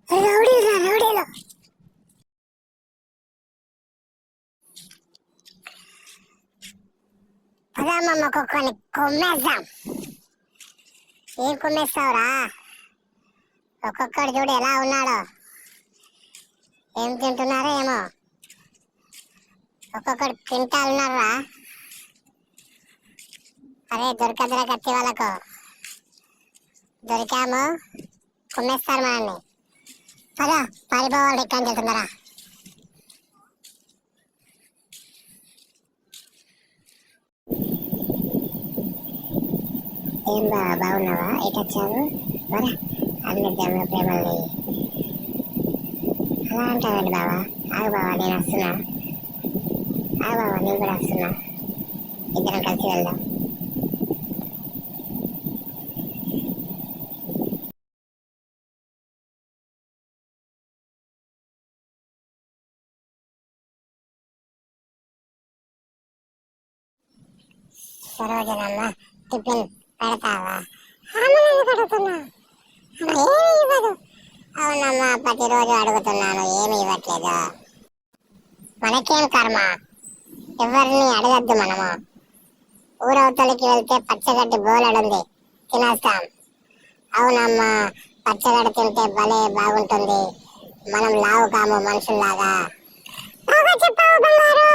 రౌడీలు రౌడీలు. పదామమ్మ కుక్కని కొమ్మేద్దాం. ఏం కొమ్మేస్తావురా? ఒక్కొక్కడు చూడు ఎలా ఉన్నాడో. ఏం తింటున్నారో ఏమో. ఒక్కొక్కడు తింటా ఉన్నారా? అరే దొరకదురా కత్తి వాళ్ళకు. దొరికాము కొమ్మేస్తారు మనల్ని. పదా పారిపోవాలి ఎక్కడి వెళ్తున్నారా? ఏం బావా బాగున్నావా? ఎటు వచ్చావు? వరా అందిద్దాము ప్రేమల్ని. అలా అంటావండి బావా. ఆగు బావా నేను వస్తున్నా. ఆగు బావా నేను కూడా వస్తున్నా. ఇద్దరం కలిసి వెళ్దాం. సరోజనమ్మ టిఫిన్ పెడతావా? అడుగుతున్నా ఏమి ఇవ్వదు. అవునమ్మా ప్రతిరోజు అడుగుతున్నాను ఏమి ఇవ్వట్లేదు. మనకేం కర్మ, ఎవరిని అడగద్దు మనము. ఊరవతలకి వెళ్తే పచ్చగడ్డి బోలెడుంది తినేస్తాం. అవునమ్మా పచ్చగడ్డి తింటే భలే బాగుంటుంది. మనం లావు కాము మనుషుల్లాగా. బాగా చెప్పావు బంగారు.